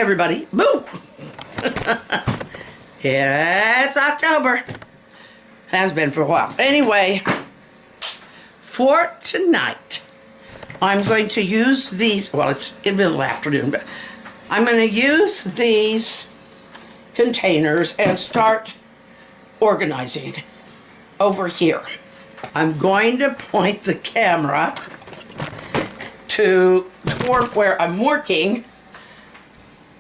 everybody. Boo! Yeah, it's October. Has been for a while. Anyway, for tonight, I'm going to use these. Well, it's in the middle of the afternoon, but I'm going to use these containers and start organizing over here. I'm going to point the camera toward where I'm working,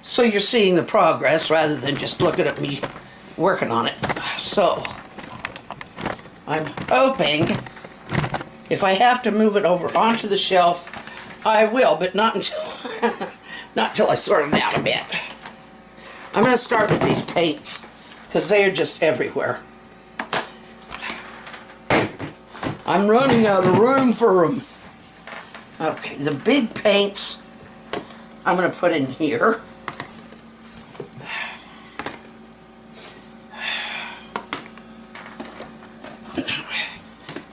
so you're seeing the progress rather than just looking at me working on it. So I'm hoping if I have to move it over onto the shelf, I will, but not until not till I sort them out a bit. I'm going to start with these paints because they are just everywhere. I'm running out of room for them. Okay, the big paints I'm going to put in here.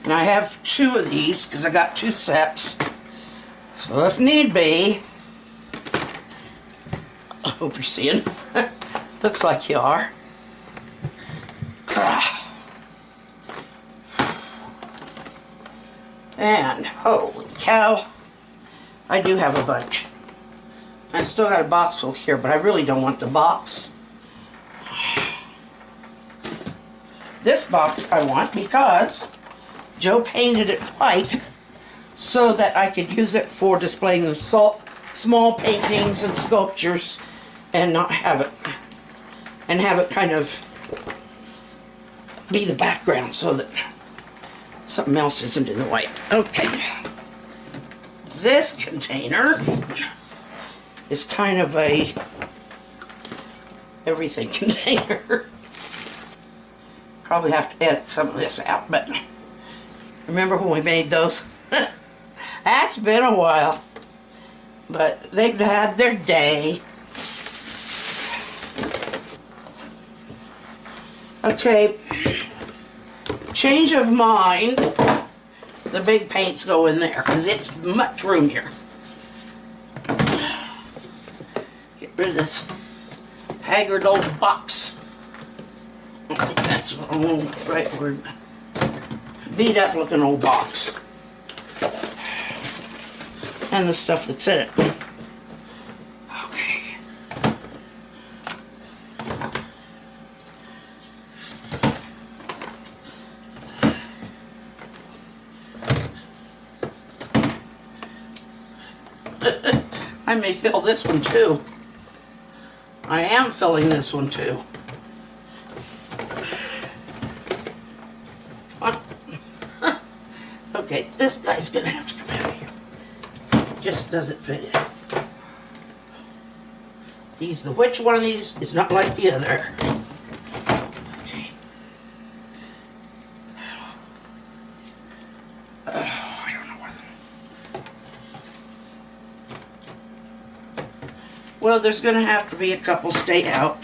And I have two of these because I got two sets. So if need be, I hope you're seeing. Looks like you are. And holy cow, I do have a bunch. I still got a box full here, but I really don't want the box. This box I want because Joe painted it white so that I could use it for displaying the small paintings and sculptures and not have it kind of be the background so that something else isn't in the way. Okay. This container is kind of a everything container. Probably have to edit some of this out, but remember when we made those? That's been a while. But they've had their day. Okay. Change of mind. The big paints go in there because it's much roomier. Get rid of this haggard old box. That's the right word. Beat up looking old box. And the stuff that's in it. Okay. I may fill this one too. I am filling this one too. Okay, this guy's gonna have to come out here. Just doesn't fit in. Which one of these is not like the other? Okay. I don't know whether. Well, there's gonna have to be a couple stay out.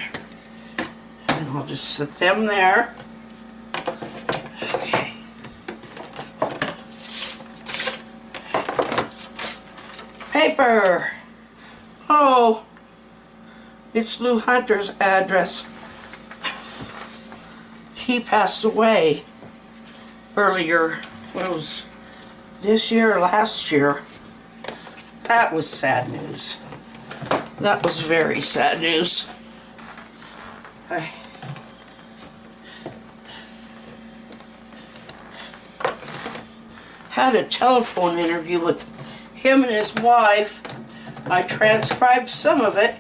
And I'll just set them there. Paper. Oh, it's Lou Hunter's address. He passed away earlier. What was this year or last year? That was sad news. That was very sad news. I had a telephone interview with him and his wife. I transcribed some of it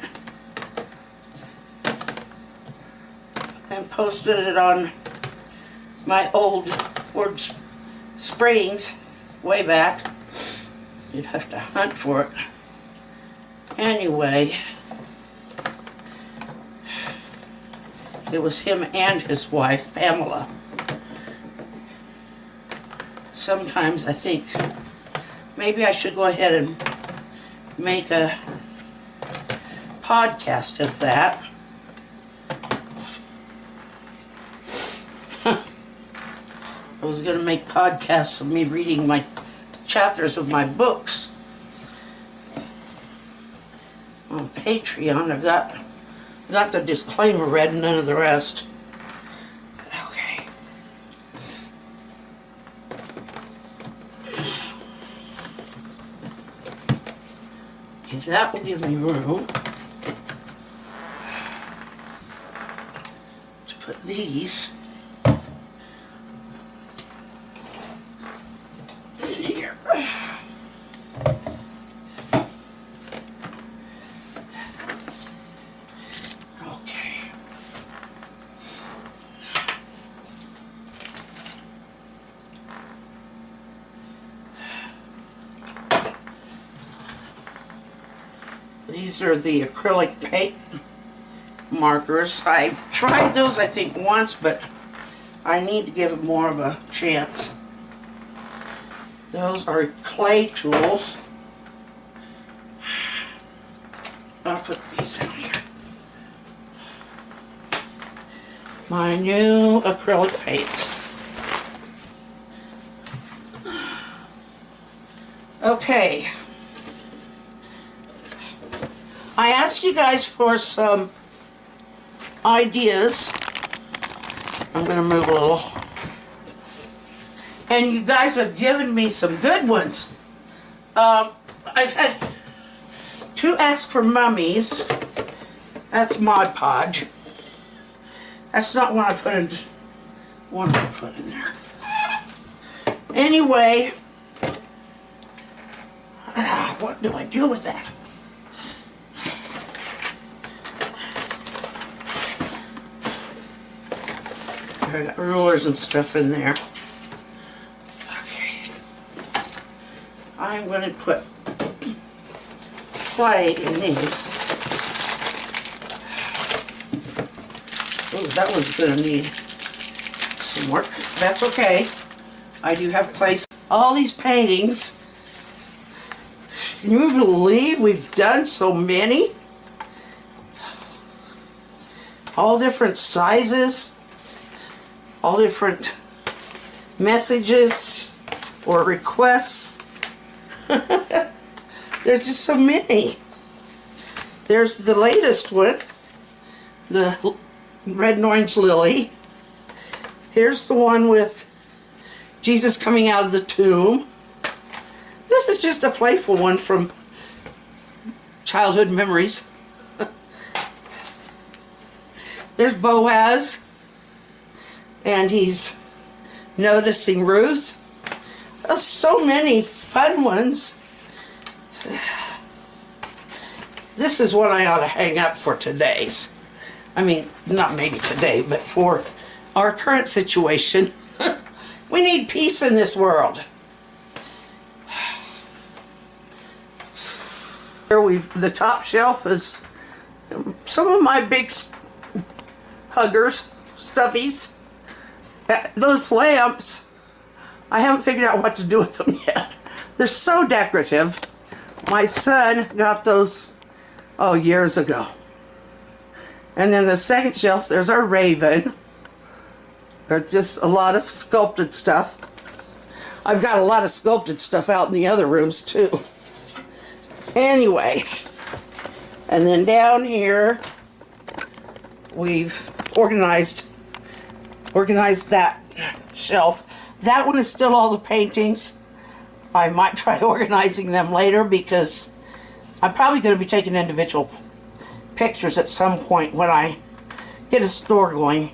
and posted it on my old Word Springs way back. You'd have to hunt for it. Anyway, it was him and his wife, Pamela. Sometimes I think maybe I should go ahead and make a podcast of that. I was going to make podcasts of me reading my chapters of my books on Patreon. I've got the disclaimer read and none of the rest. Okay. Okay, that will give me room to put these in here. These are the acrylic paint markers. I tried those, I think, once, but I need to give them more of a chance. Those are clay tools. I'll put these down here. My new acrylic paints. Okay. I asked you guys for some ideas. I'm going to move a little. And you guys have given me some good ones. I've had 2 ask for mummies. That's Mod Podge. That's not one I put in there. Anyway, what do I do with that? I got rulers and stuff in there. Okay. I'm going to put clay in these. Oh, that one's going to need some work. That's okay. I do have clay. All these paintings. Can you believe we've done so many? All different sizes. All different messages or requests. There's just so many. There's the latest one, the red and orange lily. Here's the one with Jesus coming out of the tomb. This is just a playful one from childhood memories. There's Boaz. And he's noticing Ruth. There's so many fun ones. This is what I ought to hang up for today's. I mean, not maybe today, but for our current situation. We need peace in this world. Here the top shelf is some of my big huggers, stuffies. Those lamps, I haven't figured out what to do with them yet. They're so decorative. My son got those, years ago. And then the second shelf, there's our raven. There's just a lot of sculpted stuff. I've got a lot of sculpted stuff out in the other rooms too. Anyway, and then down here, we've organized that shelf. That one is still all the paintings. I might try organizing them later because I'm probably going to be taking individual pictures at some point when I get a store going.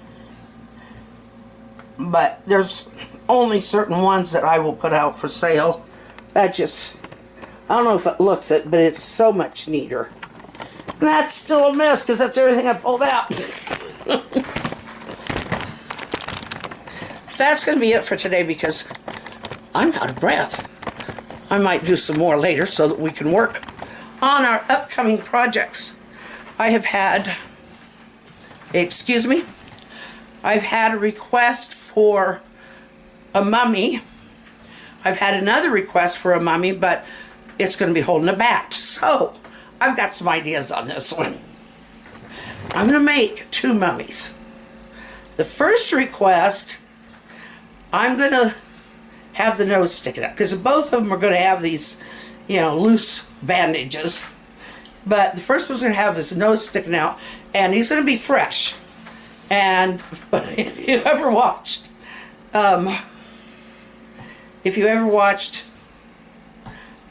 But there's only certain ones that I will put out for sale. That just, I don't know if it looks it, but it's so much neater. And that's still a mess because that's everything I pulled out. That's going to be it for today because I'm out of breath. I might do some more later so that we can work on our upcoming projects. I've had a request for a mummy. I've had another request for a mummy, but it's going to be holding it back. So I've got some ideas on this one. I'm going to make 2 mummies. The first request, I'm going to have the nose sticking up because both of them are going to have these, loose bandages. But the first one's going to have his nose sticking out, and he's going to be fresh. And if you ever watched,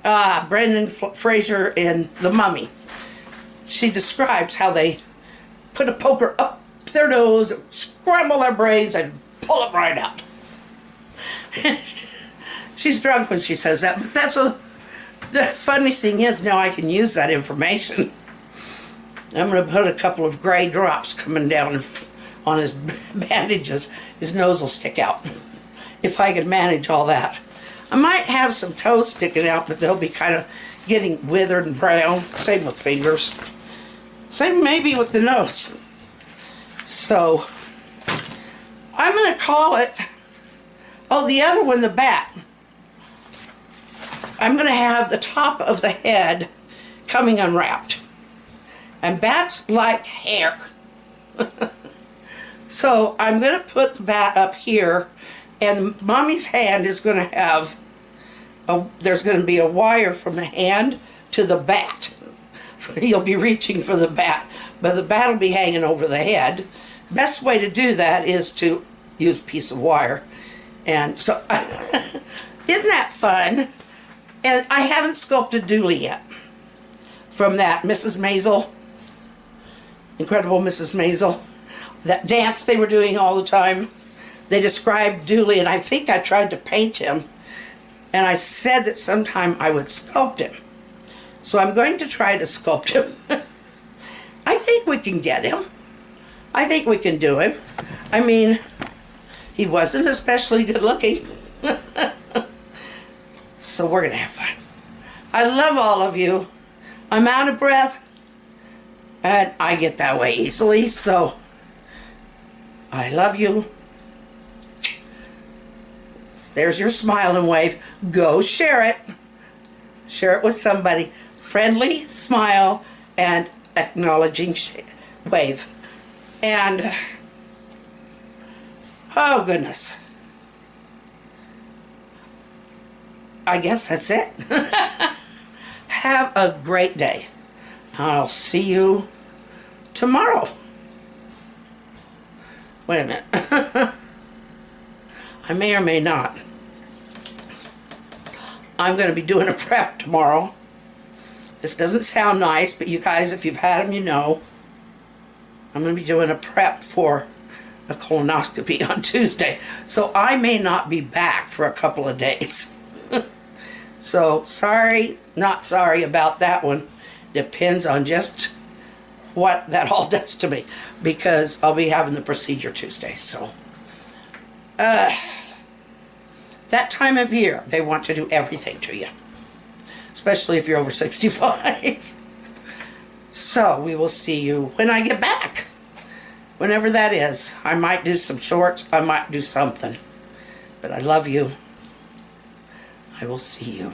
Brendan Fraser in The Mummy, she describes how they put a poker up their nose, scramble their brains, and pull them right out. She's drunk when she says that, but the funny thing is, now I can use that information. I'm going to put a couple of gray drops coming down on his bandages. His nose will stick out. If I can manage all that. I might have some toes sticking out, but they'll be kind of getting withered and brown. Same with fingers. Same maybe with the nose. So, I'm going to call it, the other one, the bat. I'm going to have the top of the head coming unwrapped. And bats like hair. So I'm going to put the bat up here, and Mommy's hand is going to have, there's going to be a wire from the hand to the bat. You'll be reaching for the bat, but the bat will be hanging over the head. Best way to do that is to use a piece of wire. And so, isn't that fun? And I haven't sculpted Dooley yet. From that Mrs. Maisel, Incredible Mrs. Maisel, that dance they were doing all the time. They described Dooley, and I think I tried to paint him. And I said that sometime I would sculpt him. So I'm going to try to sculpt him. I think we can get him. I think we can do him. I mean, he wasn't especially good looking. So we're going to have fun. I love all of you. I'm out of breath. And I get that way easily. So I love you. There's your smile and wave. Go share it. Share it with somebody. Friendly smile and acknowledging wave. And, oh goodness. I guess that's it. Have a great day. I'll see you tomorrow. Wait a minute. I may or may not. I'm going to be doing a prep tomorrow. This doesn't sound nice, but you guys, if you've had them, you know. I'm going to be doing a prep for a colonoscopy on Tuesday. So I may not be back for a couple of days. So sorry, not sorry about that one. Depends on just what that all does to me. Because I'll be having the procedure Tuesday. So that time of year, they want to do everything to you. Especially if you're over 65. So we will see you when I get back. Whenever that is. I might do some shorts. I might do something. But I love you. I will see you.